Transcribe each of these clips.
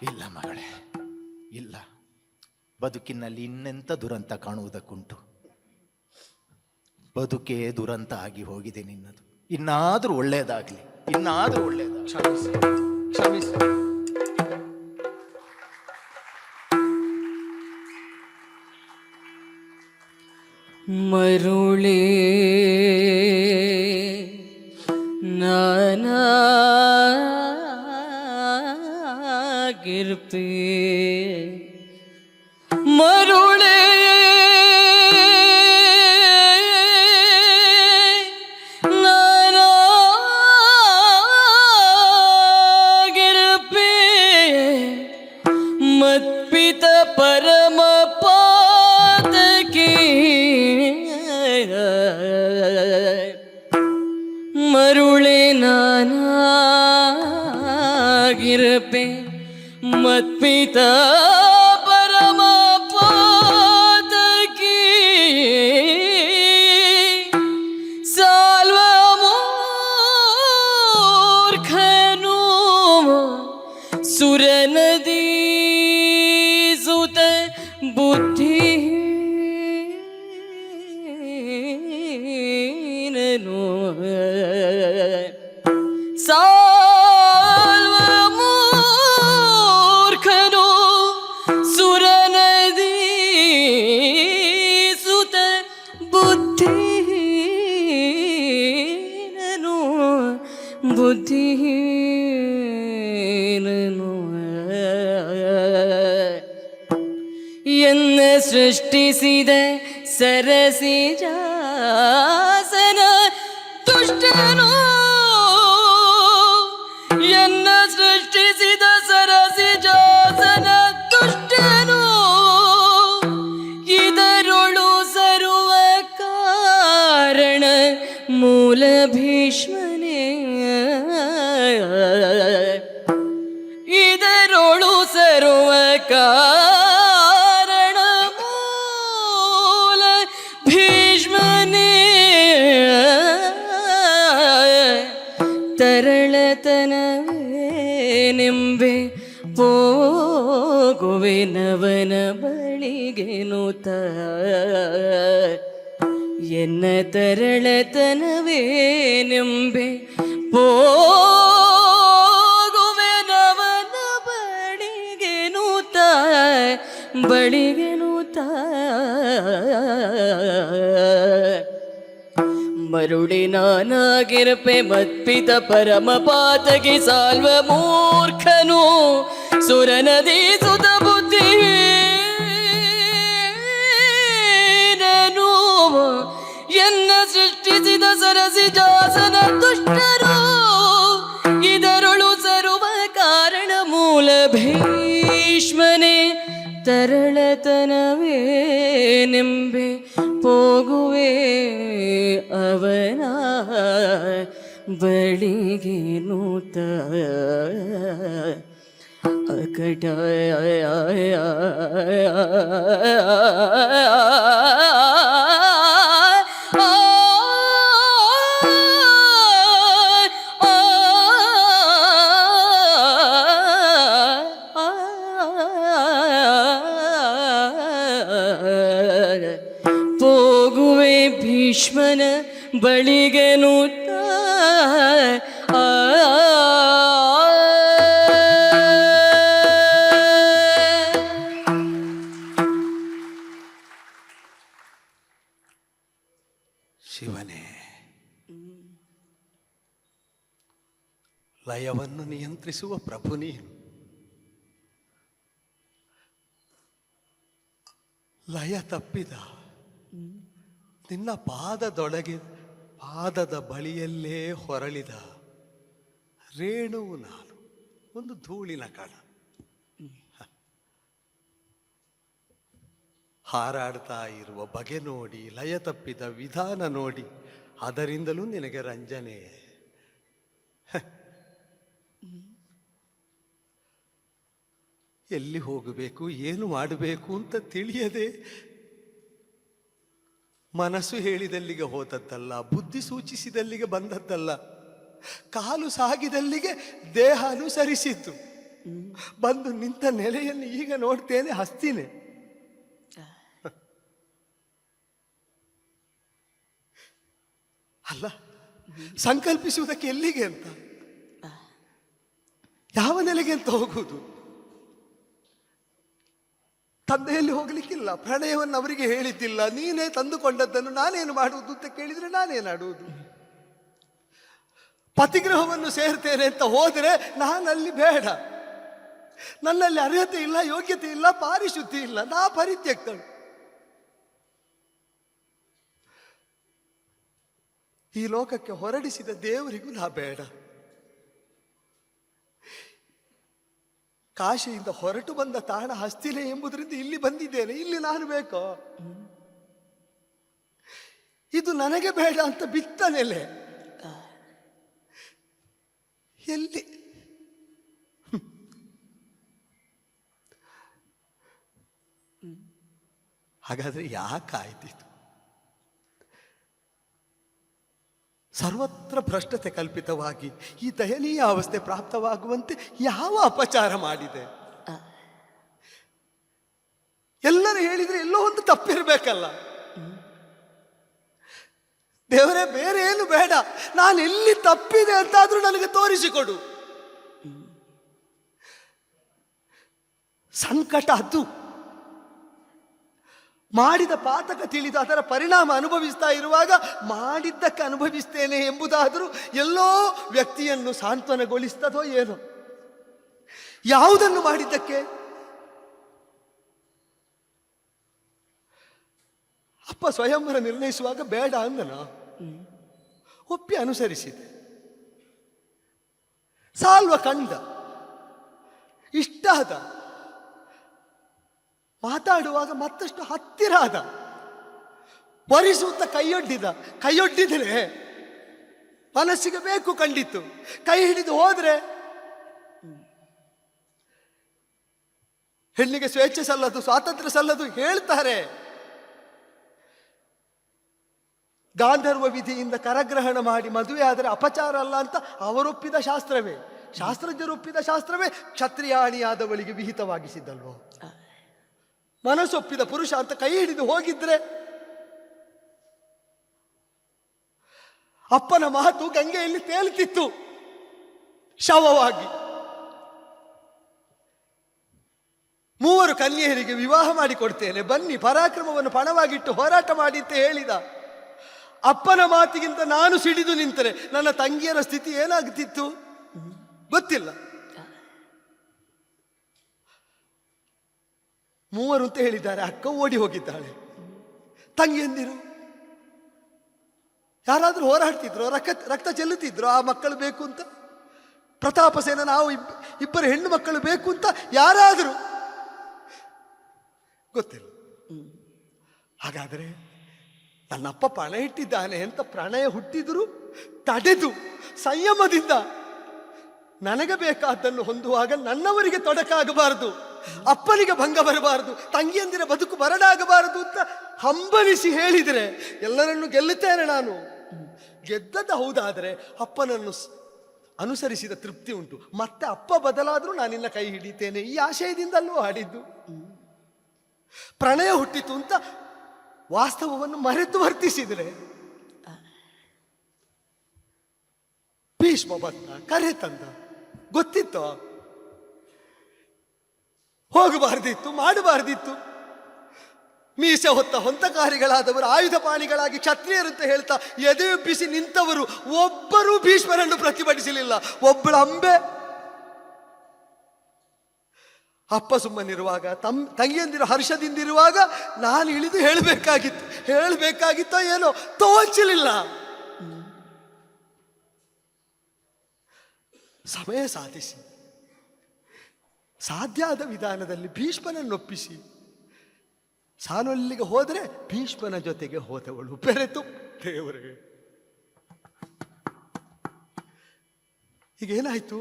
ಇಲ್ಲ ಮಗಳೇ, ಇಲ್ಲ. ಬದುಕಿನಲ್ಲಿ ಇನ್ನೆಂಥ ದುರಂತ ಕಾಣುವುದಕ್ಕುಂಟು. ಬದುಕೇ ದುರಂತ ಆಗಿ ಹೋಗಿದೆ ನಿನ್ನದು. ಇನ್ನಾದರೂ ಒಳ್ಳೆಯದಾಗಲಿ, ಇನ್ನಾದರೂ ಒಳ್ಳೆಯದಾಗಲಿ. ಕ್ಷಮಿಸಿ, ಕ್ಷಮಿಸಿ. ಮರುಳೇ ನಾನಾಗಿರ್ಪೆ, ಮರುಳೇ ನಾನಾಗಿರ್ಪೆ, ಮತ್ಪಿತ ಪರಮ ಪಾತಕಿ ಮರುಳೇ ನಾನಾಗಿರ್ಪೆ, ಮತ್ಪಿತ ಪರಮ ಪಾತಕಿ ಸಾಲ್ವ ಮೂರ್ಖನು ಸುರನದಿ ಸುತ ಬುದ್ಧಿಹೀನನು ಸಾಲ್ವ ಮೂರ್ಖನು ಸುರನದಿ ಸುತ ಬುದ್ಧಿಹೀನನು ಬುದ್ಧಿಹೀನನು ಎನ್ನ ಸೃಷ್ಟಿಸಿದ ಸರಸಿಜಾಸನ ದುಷ್ಟನು, ಎನ್ನ ಸೃಷ್ಟಿಸಿದ ಸರಸಿಜಾಸನ ದುಷ್ಟನು, ಇದರೊಳು ಸರ್ವ ಕಾರಣ ಮೂಲ ಭೀಷ್ಮನೇ, ಇದರೊಳು ಸರ್ವ ಕಾರಣ ಮೂಲ ಭೀಷ್ಮನೇ, ತರಳತನವೇನೆಂಬೆ ಹೋಗುವೆ ನವನ ಬಳಿಗೆನುತ, ಎನ್ನ ತರಳತನವೇನೆಂಬೆ ಹೋಗುವೆ ನವನ ಬಳಿಗೆನುತ, ಬಳಿಗೆನುತ ಮರುಳಿ ನಾನಾಗಿರ್ಪೆ, ಮತ್ಪಿತ ಪರಮ ಪಾತಕಿ ಸಾಲ್ವ ಮೂರ್ಖನು ಸುರನದಿ ಸುತ ಬುದ್ಧಿಹೀನನು, ಎನ್ನ ಸೃಷ್ಟಿಸಿದ ಸರಸಿಜಾಸನ ದುಷ್ಟರು, ಇದರೊಳು ಸರ್ವ ಕಾರಣ ಮೂಲ ಭೀಷ್ಮನೇ, ತರಳತನವೇನೆಂಬೆ ಹೋಗುವೆ ಅವನ ಬಳಿಗೆ ನೂತ, ಅಕಟ ಹೋಗುವೆ ಭೀಷ್ಮನ ಬಳಿಗೆ ನೂತ, ಶಿವನೇ, ಲಯವನ್ನು ನಿಯಂತ್ರಿಸುವ ಪ್ರಭು ನೀನು. ಲಯ ತಪ್ಪಿದ ನಿನ್ನ ಪಾದದೊಳಗೆ, ಪಾದದ ಬಳಿಯಲ್ಲೇ ಹೊರಳಿದ ರೇಣುವು ನಾನು, ಒಂದು ಧೂಳಿನ ಕಣ. ಹಾರಾಡ್ತಾ ಇರುವ ಬಗೆ ನೋಡಿ, ಲಯ ತಪ್ಪಿದ ವಿಧಾನ ನೋಡಿ, ಅದರಿಂದಲೂ ನಿನಗೆ ರಂಜನೆ. ಎಲ್ಲಿ ಹೋಗಬೇಕು, ಏನು ಮಾಡಬೇಕು ಅಂತ ತಿಳಿಯದೆ ಮನಸ್ಸು ಹೇಳಿದಲ್ಲಿಗೆ ಹೋದದ್ದಲ್ಲ, ಬುದ್ಧಿ ಸೂಚಿಸಿದಲ್ಲಿಗೆ ಬಂದದ್ದಲ್ಲ, ಕಾಲು ಸಾಗಿದಲ್ಲಿಗೆ ದೇಹ ಅನುಸರಿಸಿತು. ಬಂದು ನಿಂತ ನೆಲೆಯನ್ನು ಈಗ ನೋಡ್ತೇನೆ, ಹಸ್ತಿನೇ. ಅಲ್ಲ, ಸಂಕಲ್ಪಿಸುವುದಕ್ಕೆ ಎಲ್ಲಿಗೆ ಅಂತ, ಯಾವ ನೆಲೆಗೆ ಅಂತ ಹೋಗುವುದು? ತಂದೆಯಲ್ಲಿ ಹೋಗ್ಲಿಕ್ಕಿಲ್ಲ, ಪ್ರಣಯವನ್ನು ಅವರಿಗೆ ಹೇಳಿದ್ದಿಲ್ಲ, ನೀನೇ ತಂದುಕೊಂಡದ್ದನ್ನು ನಾನೇನು ಮಾಡುವುದು ಅಂತ ಕೇಳಿದ್ರೆ ನಾನೇನಾಡುವುದು? ಪತಿಗ್ರಹವನ್ನು ಸೇರ್ತೇನೆ ಅಂತ ಹೋದರೆ ನಾನಲ್ಲಿ ಬೇಡ, ನನ್ನಲ್ಲಿ ಅರ್ಹತೆ ಇಲ್ಲ, ಯೋಗ್ಯತೆ ಇಲ್ಲ, ಪಾರಿಶುದ್ಧಿ ಇಲ್ಲ, ನಾ ಪರಿತ್ಯಕ್ತಳು. ಈ ಲೋಕಕ್ಕೆ ಹೊರಡಿಸಿದ ದೇವರಿಗೂ ನಾ ಬೇಡ. ಕಾಶಿಯಿಂದ ಹೊರಟು ಬಂದ ತಾಣ ಹಸ್ತಿನೇ ಎಂಬುದರಿಂದ ಇಲ್ಲಿ ಬಂದಿದ್ದೇನೆ, ಇಲ್ಲಿ ನಾನು ಬೇಕೋ? ಇದು ನನಗೆ ಬೇಡ ಅಂತ ಬಿತ್ತ ನೆಲೆ ಎಲ್ಲಿ? ಹಾಗಾದ್ರೆ ಯಾಕಾಯ್ತಿತ್ತು? ಸರ್ವತ್ರ ಭ್ರಷ್ಟತೆ ಕಲ್ಪಿತವಾಗಿ ಈ ದಯನೀಯ ಅವಸ್ಥೆ ಪ್ರಾಪ್ತವಾಗುವಂತೆ ಯಾವ ಅಪಚಾರ ಮಾಡಿದೆ? ಎಲ್ಲರೂ ಹೇಳಿದ್ರೆ ಎಲ್ಲೋ ಒಂದು ತಪ್ಪಿರ್ಬೇಕಲ್ಲ. ದೇವರೇ, ಬೇರೆ ಏನು ಬೇಡ, ನಾನು ಎಲ್ಲಿ ತಪ್ಪಿದೆ ಅಂತಾದ್ರೂ ನನಗೆ ತೋರಿಸಿಕೊಡು. ಸಂಕಟ ಅದು. ಮಾಡಿದ ಪಾತಕ ತಿಳಿದು ಅದರ ಪರಿಣಾಮ ಅನುಭವಿಸ್ತಾ ಇರುವಾಗ ಮಾಡಿದ್ದಕ್ಕೆ ಅನುಭವಿಸ್ತೇನೆ ಎಂಬುದಾದರೂ ಎಲ್ಲೋ ವ್ಯಕ್ತಿಯನ್ನು ಸಾಂತ್ವನಗೊಳಿಸ್ತದೋ ಏನೋ. ಯಾವುದನ್ನು ಮಾಡಿದ್ದಕ್ಕೆ? ಅಪ್ಪ ಸ್ವಯಂವರ ನಿರ್ಣಯಿಸುವಾಗ ಬೇಡ ಅಂದನ, ಒಪ್ಪಿ ಅನುಸರಿಸಿದೆ. ಸಾಲ್ವ ಕಂಡ, ಇಷ್ಟ ಆದ, ಮಾತಾಡುವಾಗ ಮತ್ತಷ್ಟು ಹತ್ತಿರ ಆದ, ವರಿಸುತ್ತ ಕೈಯೊಡ್ಡಿದರೆ ಮನಸ್ಸಿಗೆ ಬೇಕು ಕಂಡಿತ್ತು. ಕೈ ಹಿಡಿದು ಹೋದ್ರೆ ಹೆಣ್ಣಿಗೆ ಸ್ವೇಚ್ಛೆ ಸಲ್ಲದು, ಸ್ವಾತಂತ್ರ್ಯ ಸಲ್ಲದು ಹೇಳ್ತಾರೆ. ಗಾಂಧರ್ವ ವಿಧಿಯಿಂದ ಕರಗ್ರಹಣ ಮಾಡಿ ಮದುವೆ ಆದರೆ ಅಪಚಾರ ಅಲ್ಲ ಅಂತ ಅವರೊಪ್ಪಿದ ಶಾಸ್ತ್ರವೇ, ಶಾಸ್ತ್ರಜ್ಞರೊಪ್ಪಿದ ಶಾಸ್ತ್ರವೇ ಕ್ಷತ್ರಿಯಾಣಿಯಾದವಳಿಗೆ ವಿಹಿತವಾಗಿಸಿದ್ದಲ್ವೋ. ಮನಸ್ಸೊಪ್ಪಿದ ಪುರುಷ ಅಂತ ಕೈ ಹಿಡಿದು ಹೋಗಿದ್ರೆ ಅಪ್ಪನ ಮಾತು ಗಂಗೆಯಲ್ಲಿ ತೇಲ್ತಿತ್ತು ಶವವಾಗಿ. 3 ಕನ್ಯೆಯರಿಗೆ ವಿವಾಹ ಮಾಡಿಕೊಡ್ತೇನೆ, ಬನ್ನಿ, ಪರಾಕ್ರಮವನ್ನು ಪಣವಾಗಿಟ್ಟು ಹೋರಾಟ ಮಾಡಿ ಅಂತ ಹೇಳಿದ. ಅಪ್ಪನ ಮಾತಿಗಿಂತ ನಾನು ಸಿಡಿದು ನಿಂತರೆ ನನ್ನ ತಂಗಿಯರ ಸ್ಥಿತಿ ಏನಾಗ್ತಿತ್ತು ಗೊತ್ತಿಲ್ಲ. 3 ಅಂತ ಹೇಳಿದ್ದಾರೆ, ಅಕ್ಕ ಓಡಿ ಹೋಗಿದ್ದಾಳೆ. ತಂಗಿಯಂದಿರು ಯಾರಾದ್ರೂ ಹೋರಾಡ್ತಿದ್ರು, ರಕ್ತ ಚೆಲ್ಲುತ್ತಿದ್ರು ಆ ಮಕ್ಕಳು ಬೇಕು ಅಂತ? ಪ್ರತಾಪಸೇನ ನಾವು ಇಬ್ಬರು ಹೆಣ್ಣು ಮಕ್ಕಳು ಬೇಕು ಅಂತ ಯಾರಾದರೂ? ಗೊತ್ತಿಲ್ಲ. ಹಾಗಾದರೆ ನನ್ನಪ್ಪ ಪಣ ಇಟ್ಟಿದ್ದಾನೆ ಅಂತ ಪ್ರಣಯ ಹುಟ್ಟಿದ್ರು ತಡೆದು ಸಂಯಮದಿಂದ ನನಗೆ ಬೇಕಾದ್ದನ್ನು ಹೊಂದುವಾಗ ನನ್ನವರಿಗೆ ತೊಡಕಾಗಬಾರದು, ಅಪ್ಪನಿಗೆ ಭಂಗ ಬರಬಾರದು, ತಂಗಿಯಂದಿರ ಬದುಕು ಬರಡಾಗಬಾರದು ಅಂತ ಹಂಬಲಿಸಿ ಹೇಳಿದರೆ ಎಲ್ಲರನ್ನು ಗೆಲ್ಲುತ್ತೇನೆ ನಾನು. ಗೆದ್ದದ್ದು ಹೌದಾದರೆ ಅಪ್ಪನನ್ನು ಅನುಸರಿಸಿದ ತೃಪ್ತಿ ಉಂಟು. ಮತ್ತೆ ಅಪ್ಪ ಬದಲಾದರೂ ನಾನಿನ್ನ ಕೈ ಹಿಡಿತೇನೆ ಈ ಆಶಯದಿಂದಲೂ ಆಡಿದ್ದು. ಪ್ರಣಯ ಹುಟ್ಟಿತು ಅಂತ ವಾಸ್ತವವನ್ನು ಮರೆತು ವರ್ತಿಸಿದರೆ ಭೀಷ್ಮ ಬಂದ, ಕರೆ ತಂದ, ಗೊತ್ತಿತ್ತು, ಹೋಗಬಾರ್ದಿತ್ತು, ಮಾಡಬಾರ್ದಿತ್ತು. ಮೀಸೆ ಹೊತ್ತ ಹೊಂತಕಾರಿಗಳಾದವರು ಆಯುಧ ಪಾಣಿಗಳಾಗಿ ಕ್ಷತ್ರಿಯರಂತ ಹೇಳ್ತಾ ಎದೆಯುಬ್ಬಿಸಿ ನಿಂತವರು ಒಬ್ಬರೂ ಭೀಷ್ಮರನ್ನು ಪ್ರತಿಭಟಿಸಲಿಲ್ಲ. ಒಬ್ಬಳ ಅಂಬೆ ಅಪ್ಪ ಸುಮ್ಮನಿರುವಾಗ, ತಂಗಿಯಂದಿರು ಹರ್ಷದಿಂದಿರುವಾಗ ನಾನು ಇಳಿದು ಹೇಳಬೇಕಾಗಿತ್ತೋ ಏನೋ ತೋಚಲಿಲ್ಲ. ಸಮಯ ಸಾಧಿಸಿ ಸಾಧ್ಯ ಆದ ವಿಧಾನದಲ್ಲಿ ಭೀಷ್ಮನನ್ನೊಪ್ಪಿಸಿ ಸಾನೊಲ್ಲಿಗೆ ಹೋದರೆ ಭೀಷ್ಮನ ಜೊತೆಗೆ ಹೋದವಳು ಬೆರೆತು ದೇವರೇ. ಈಗೇನಾಯ್ತು?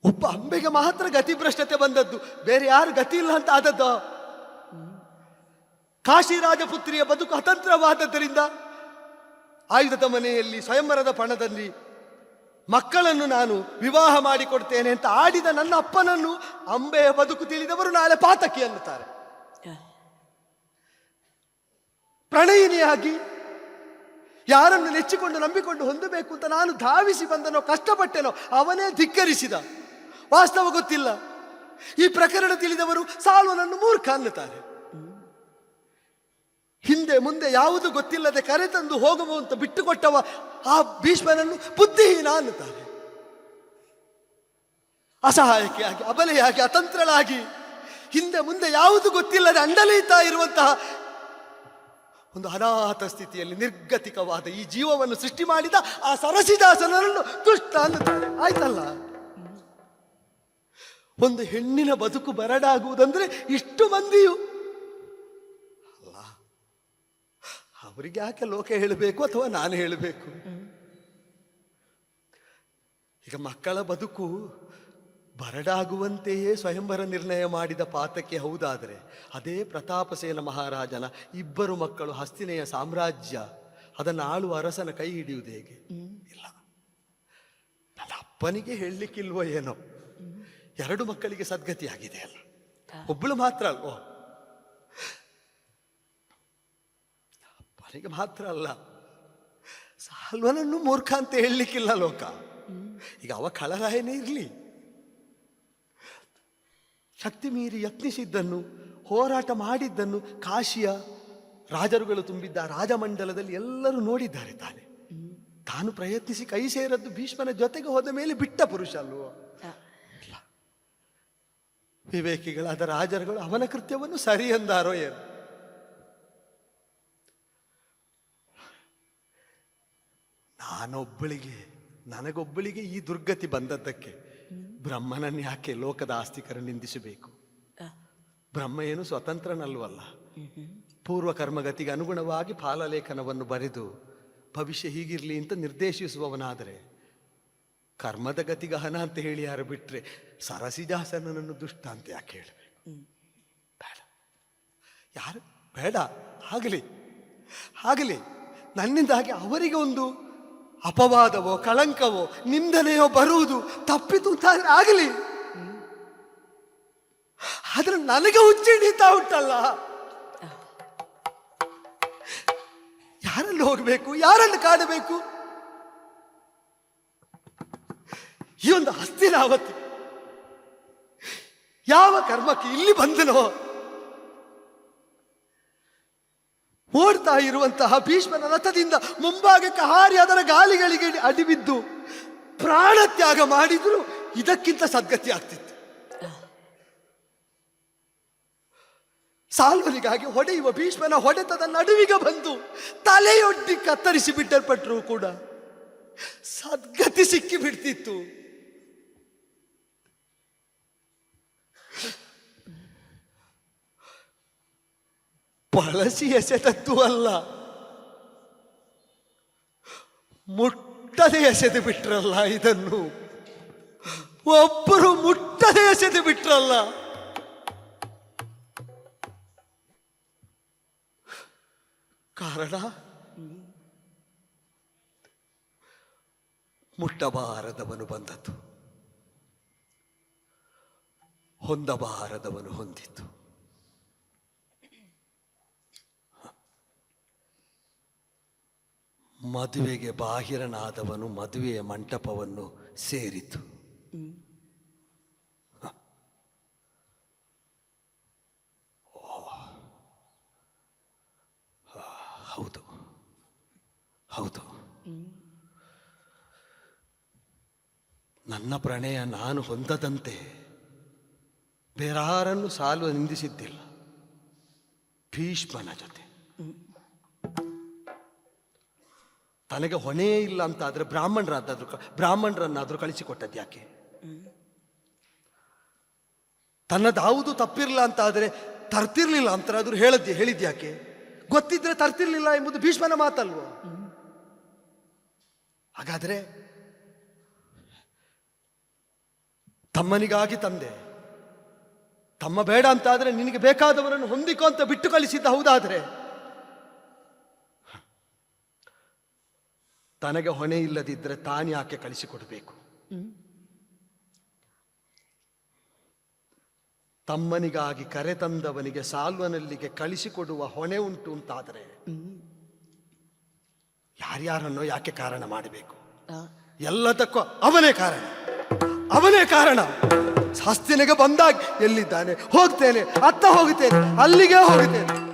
ಒಬ್ಬ ಅಂಬೆಗೆ ಮಾತ್ರ ಗತಿಭ್ರಷ್ಟತೆ ಬಂದದ್ದು, ಬೇರೆ ಯಾರು ಗತಿ ಇಲ್ಲ ಅಂತ ಆದದ್ದು. ಕಾಶಿ ರಾಜಪುತ್ರಿಯ ಬದುಕು ಅತಂತ್ರವಾದದ್ದರಿಂದ ಆಯುಧದ ಮನೆಯಲ್ಲಿ ಸ್ವಯಂವರದ ಪಣದಲ್ಲಿ ಮಕ್ಕಳನ್ನು ನಾನು ವಿವಾಹ ಮಾಡಿಕೊಡ್ತೇನೆ ಅಂತ ಆಡಿದ ನನ್ನ ಅಪ್ಪನನ್ನು ಅಂಬೆಯ ಬದುಕು ತಿಳಿದವರು ನಾಳೆ ಪಾತಕಿ ಅನ್ನುತ್ತಾರೆ. ಪ್ರಣಯಿನಿಯಾಗಿ ಯಾರನ್ನು ನೆಚ್ಚಿಕೊಂಡು ನಂಬಿಕೊಂಡು ಹೊಂದಬೇಕು ಅಂತ ನಾನು ಧಾವಿಸಿ ಬಂದನೋ, ಕಷ್ಟಪಟ್ಟೆನೋ, ಅವನೇ ಧಿಕ್ಕರಿಸಿದ. ವಾಸ್ತವ ಗೊತ್ತಿಲ್ಲ. ಈ ಪ್ರಕರಣ ತಿಳಿದವರು ಸಾಲ್ವನನ್ನು ಮೂರ್ಖ ಅನ್ನುತ್ತಾರೆ. ಹಿಂದೆ ಮುಂದೆ ಯಾವುದು ಗೊತ್ತಿಲ್ಲದೆ ಕರೆತಂದು ಹೋಗುವಂತ ಬಿಟ್ಟುಕೊಟ್ಟವ ಆ ಭೀಷ್ಮನನ್ನು ಬುದ್ಧಿಹೀನ ಅನ್ನುತ್ತಾರೆ. ಅಸಹಾಯಕಿಯಾಗಿ, ಅಬಲೆಯಾಗಿ, ಅತಂತ್ರಳಾಗಿ, ಹಿಂದೆ ಮುಂದೆ ಯಾವುದು ಗೊತ್ತಿಲ್ಲದೆ ಅಂಡಲೀತಾ ಇರುವಂತಹ ಒಂದು ಅನಾಥ ಸ್ಥಿತಿಯಲ್ಲಿ ನಿರ್ಗತಿಕವಾದ ಈ ಜೀವವನ್ನು ಸೃಷ್ಟಿ ಮಾಡಿದ ಆ ಸರಸಿದಾಸನನ್ನು ದುಷ್ಟ ಅನ್ನುತ್ತಾರೆ. ಆಯ್ತಲ್ಲ, ಒಂದು ಹೆಣ್ಣಿನ ಬದುಕು ಬರಡಾಗುವುದಂದ್ರೆ ಇಷ್ಟು ಮಂದಿಯು ಅಲ್ಲ. ಅವರಿಗೆ ಯಾಕೆ ಲೋಕ ಹೇಳಬೇಕು ಅಥವಾ ನಾನು ಹೇಳಬೇಕು? ಈಗ ಮಕ್ಕಳ ಬದುಕು ಬರಡಾಗುವಂತೆಯೇ ಸ್ವಯಂವರ ನಿರ್ಣಯ ಮಾಡಿದ ಪಾತಕ್ಕೆ ಹೌದಾದರೆ, ಅದೇ ಪ್ರತಾಪಸೇನ ಮಹಾರಾಜನ ಇಬ್ಬರು ಮಕ್ಕಳು ಹಸ್ತಿನೆಯ ಸಾಮ್ರಾಜ್ಯ ಅದನ್ನು ಆಳುವ ಅರಸನ ಕೈ ಹಿಡಿಯುವುದು ಹೇಗೆ? ಇಲ್ಲ, ನನ್ನ ಅಪ್ಪನಿಗೆ ಹೇಳಲಿಕ್ಕಿಲ್ವೋ ಏನೋ, ಎರಡು ಮಕ್ಕಳಿಗೆ ಸದ್ಗತಿಯಾಗಿದೆ ಅಲ್ಲ, ಒಬ್ಬಳು ಮಾತ್ರ ಅಲ್ವೋ? ಅಪ್ಪನಿಗೆ ಮಾತ್ರ ಅಲ್ಲ, ಸಾಲ್ವನನ್ನು ಮೂರ್ಖ ಅಂತ ಹೇಳಲಿಕ್ಕಿಲ್ಲ ಲೋಕ. ಈಗ ಅವ ಖಳರಾಯನೇ ಇರಲಿ, ಶಕ್ತಿ ಮೀರಿ ಯತ್ನಿಸಿದ್ದನ್ನು, ಹೋರಾಟ ಮಾಡಿದ್ದನ್ನು ಕಾಶಿಯ ರಾಜರುಗಳು ತುಂಬಿದ್ದ ರಾಜಮಂಡಲದಲ್ಲಿ ಎಲ್ಲರೂ ನೋಡಿದ್ದಾರೆ. ತಾನು ಪ್ರಯತ್ನಿಸಿ ಕೈ ಸೇರದ್ದು ಭೀಷ್ಮನ ಜೊತೆಗೆ ಹೋದ ಮೇಲೆ ಬಿಟ್ಟ ಪುರುಷ ಅಲ್ವೋ? ಇಲ್ಲ, ವಿವೇಕಿಗಳಾದ ರಾಜರುಗಳು ಅವನ ಕೃತ್ಯವನ್ನು ಸರಿ ಎಂದಾರೋ ಏನು? ನನಗೊಬ್ಬಳಿಗೆ ಈ ದುರ್ಗತಿ ಬಂದದ್ದಕ್ಕೆ ಬ್ರಹ್ಮನನ್ನು ಯಾಕೆ ಲೋಕದ ಆಸ್ತಿಕರ ನಿಂದಿಸಬೇಕು? ಬ್ರಹ್ಮ ಏನು ಸ್ವತಂತ್ರನಲ್ವಲ್ಲ. ಪೂರ್ವ ಕರ್ಮಗತಿಗೆ ಅನುಗುಣವಾಗಿ ಫಾಲಲೇಖನವನ್ನು ಬರೆದು ಭವಿಷ್ಯ ಹೀಗಿರಲಿ ಅಂತ ನಿರ್ದೇಶಿಸುವವನಾದರೆ ಕರ್ಮದ ಗತಿಗಹನ ಅಂತ ಹೇಳಿ ಯಾರು ಬಿಟ್ರೆ ಸರಸಿಜಾಸನನನ್ನು ದುಷ್ಟ ಅಂತ ಯಾಕೆ ಹೇಳಬೇಕು? ಬೇಡ, ಯಾರು ಬೇಡ. ಆಗಲಿ ನನ್ನಿಂದಾಗಿ ಅವರಿಗೆ ಒಂದು ಅಪವಾದವೋ ಕಳಂಕವೋ ನಿಂದನೆಯೋ ಬರುವುದು ತಪ್ಪಿತು ಅಂತಾದ್ರೆ ಆಗಲಿ. ಆದ್ರೆ ನನಗೆ ಹುಚ್ಚಿಡಿತಾ ಉಂಟಲ್ಲ, ಯಾರಲ್ಲಿ ಹೋಗಬೇಕು, ಯಾರನ್ನು ಕಾಣಬೇಕು? ಈ ಒಂದು ಹಸ್ತಿನಾವತಿ ಯಾವ ಕರ್ಮಕ್ಕೆ ಇಲ್ಲಿ ಬಂದನೋ? ಓಡ್ತಾ ಇರುವಂತಹ ಭೀಷ್ಮನ ರಥದಿಂದ ಮುಂಭಾಗಕ್ಕೆ ಹಾರಿ ಅದರ ಗಾಲಿಗಳಿಗೆ ಅಡಿಬಿದ್ದು ಪ್ರಾಣ ತ್ಯಾಗ ಮಾಡಿದ್ರು ಇದಕ್ಕಿಂತ ಸದ್ಗತಿ ಆಗ್ತಿತ್ತು. ಸಾಲ್ವನಿಗಾಗಿ ಹೊಡೆಯುವ ಭೀಷ್ಮನ ಹೊಡೆತದ ನಡುವಿಗೆ ಬಂದು ತಲೆಯೊಡ್ಡಿ ಕತ್ತರಿಸಿ ಬಿಟ್ಟಲ್ಪಟ್ಟರು ಕೂಡ ಸದ್ಗತಿ ಸಿಕ್ಕಿ ಬಿಡ್ತಿತ್ತು. ಬಳಸಿ ಎಸೆದದ್ದು ಅಲ್ಲ, ಮುಟ್ಟದೆ ಎಸೆದು ಬಿಟ್ರಲ್ಲ. ಇದನ್ನು ಒಬ್ಬರು ಮುಟ್ಟದೆ ಎಸೆದು ಬಿಟ್ರಲ್ಲ. ಕಾರಣ ಮುಟ್ಟಬಾರದವನು ಬಂದದ್ದು, ಹೊಂದಬಾರದವನು ಹೊಂದಿತ್ತು. ಮದುವೆಗೆ ಬಾಹಿರನಾದವನು ಮದುವೆಯ ಮಂಟಪವನ್ನು ಸೇರಿತು. ಹೌದು, ನನ್ನ ಪ್ರಣಯ ನಾನು ಹೊಂದದಂತೆ ಬೇರಾರನ್ನು ಸಾಲು ನಿಂದಿಸಿದ್ದಿಲ್ಲ. ಭೀಷ್ಮನ ಜೊತೆ ತನಗೆ ಹೊಣೆ ಇಲ್ಲ ಅಂತ ಆದ್ರೆ ಬ್ರಾಹ್ಮಣರನ್ನಾದ್ರೂ ಕಳಿಸಿಕೊಟ್ಟದ್ದು ಯಾಕೆ? ತನ್ನದಾವುದು ತಪ್ಪಿರಲ್ಲ ಅಂತ ಆದ್ರೆ ತರ್ತಿರ್ಲಿಲ್ಲ ಅಂತರಾದ್ರೂ ಹೇಳಿದ್ಯಾಕೆ? ಗೊತ್ತಿದ್ರೆ ತರ್ತಿರ್ಲಿಲ್ಲ ಎಂಬುದು ಭೀಷ್ಮನ ಮಾತಲ್ವೋ? ಹಾಗಾದ್ರೆ ತಮ್ಮನಿಗಾಗಿ ತಂದೆ, ತಮ್ಮ ಬೇಡ ಅಂತ ಆದ್ರೆ ನಿನಗೆ ಬೇಕಾದವರನ್ನು ಹೊಂದಿಕೋ ಅಂತ ಬಿಟ್ಟು ಕಳಿಸಿದ್ದ ಹೌದಾದ್ರೆ ತನಗೆ ಹೊಣೆ ಇಲ್ಲದಿದ್ದರೆ ತಾನು ಯಾಕೆ ಕಳಿಸಿಕೊಡಬೇಕು? ತಮ್ಮನಿಗಾಗಿ ಕರೆತಂದವನಿಗೆ ಸಾಲ್ವನಲ್ಲಿಗೆ ಕಳಿಸಿಕೊಡುವ ಹೊಣೆ ಉಂಟು ಅಂತಾದರೆ ಯಾರ್ಯಾರನ್ನೋ ಯಾಕೆ ಕಾರಣ ಮಾಡಬೇಕು? ಎಲ್ಲದಕ್ಕೂ ಅವನೇ ಕಾರಣ, ಅವನೇ ಕಾರಣ. ಹಸ್ತಿನಿಗೆ ಬಂದಾಗ ಎಲ್ಲಿದ್ದಾನೆ, ಹೋಗ್ತೇನೆ, ಅತ್ತ ಹೋಗುತ್ತೇನೆ, ಅಲ್ಲಿಗೆ ಹೋಗುತ್ತೇನೆ.